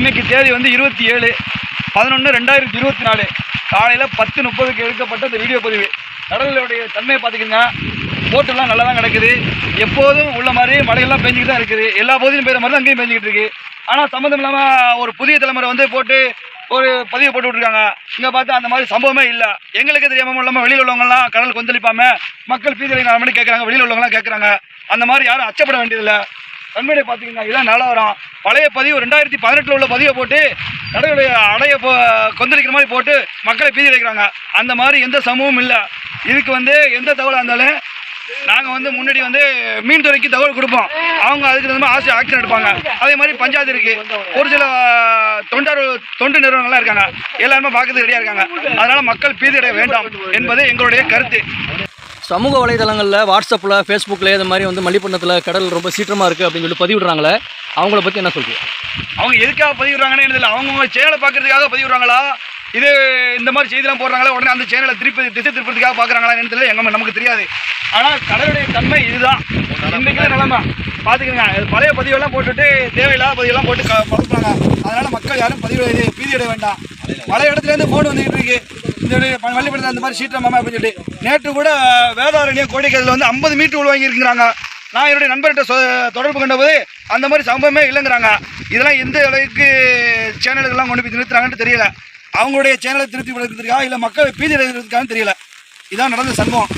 இன்னைக்கு தேதி வந்து 27/11/2024 காலையில் 10:30க்கு எடுக்கப்பட்ட இந்த வீடியோ பதிவு. கடலுடைய தன்மையை பார்த்துக்கிங்க. போட்டெல்லாம் நல்லா தான் கிடக்குது. எப்போதும் உள்ள மாதிரி மழையெல்லாம் பெஞ்சிக்கிட்டு தான் இருக்குது. எல்லா பகுதியும் பெய்கிற மாதிரி தான் அங்கேயும் பெஞ்சிக்கிட்டு இருக்குது. ஆனால் சம்மந்தம் இல்லாமல் ஒரு புதிய தலைமுறை வந்து போட்டு ஒரு பதிவை போட்டு விட்ருக்காங்க. இங்கே பார்த்தா அந்த மாதிரி சம்பவமே இல்லை. எங்களுக்கு தெரியாமல் இல்லாமல் வெளியில் உள்ளவங்கலாம் கடல் கொந்தளிப்பாமல் மக்கள் பீதிகளை 4 மணிக்கு கேட்குறாங்க. வெளியில் உள்ளவங்களாம் கேட்குறாங்க. அந்த மாதிரி யாரும் அச்சப்பட வேண்டியதில்லை. தன்மையை பார்த்துக்கிங்க. இதான் நிலவரம். பழைய பதிவு 2018 உள்ள பதிவை போட்டு கடலுடைய அடைய கொந்தளிக்கிற மாதிரி போட்டு மக்களை பீதி வைக்கிறாங்க. அந்த மாதிரி எந்த சமூகமும் இல்லை. இதுக்கு வந்து எந்த தகவலாக இருந்தாலும் நாங்கள் வந்து முன்னாடி வந்து மீன்துறைக்கு தகவல் கொடுப்போம். அவங்க அதுக்கு தகுந்த மாதிரி ஆக்ஷன் எடுப்பாங்க. அதே மாதிரி பஞ்சாயத்து இருக்குது. ஒரு சில தொண்டு நிறுவனங்கள்லாம் இருக்காங்க. எல்லாருமே பார்க்கறதுக்கு ரெடியாக இருக்காங்க. அதனால் மக்கள் பீதியடைய வேண்டாம் என்பது எங்களுடைய கருத்து. சமூக வலைதளங்களில் வாட்ஸ்அப்பில் ஃபேஸ்புக்கில் இது மாதிரி வந்து மல்லிப்பட்டினத்தில் கடல் ரொம்ப சீற்றமாக இருக்குது அப்படின்னு சொல்லி பதிவிடுறாங்களே, அவங்கள பற்றி என்ன சொல்கிறீங்க? அவங்க எதுக்காக பதிவிடுறாங்கன்னு இல்லை. அவங்கவுங்க சேனலை பார்க்கறதுக்காக பதிவிடுறாங்களா, இது இந்த மாதிரி செய்திலாம் போடுறாங்களா, உடனே அந்த சேனலை திசை திருப்பதுக்காக பார்க்குறாங்களா தெரியல. நமக்கு தெரியாது. ஆனால் கடலுடைய தன்மை இதுதான். இன்றைக்கி நிலைமை பார்த்துக்கங்க. பழைய பதிவெல்லாம் போட்டுட்டு தேவையில்லாத பதிவெல்லாம் போட்டு பரப்புறாங்க. அதனால் மக்கள் யாரும் பீதியடைய வேண்டாம். பழைய இடத்துலேருந்து ஃபோன் வந்துக்கிட்டு இருக்கு. இந்த மல்லிப்பட்டினத்தில் அந்த மாதிரி சீற்றமாமா அப்படின்னு சொல்லிட்டு நேற்று கூட வேதாரண்யம் கோடிக்கரையில் வந்து 50 மீட்டர் உள்வாங்கியிருக்கிறாங்க. நான் என்னுடைய நண்பர்கிட்ட தொடர்பு கொண்டபோது அந்த மாதிரி சம்பவமே இல்லைங்கிறாங்க. இதெல்லாம் எந்த அளவுக்கு சேனலுக்கெல்லாம் கொண்டு போய் நிறுத்துறாங்கன்னு தெரியல. அவங்களுடைய சேனலை திருத்தி விடுறதுக்காக இல்லை மக்கள் பீதி அடைகிறதுக்காக தெரியல. இதான் நடந்த சம்பவம்.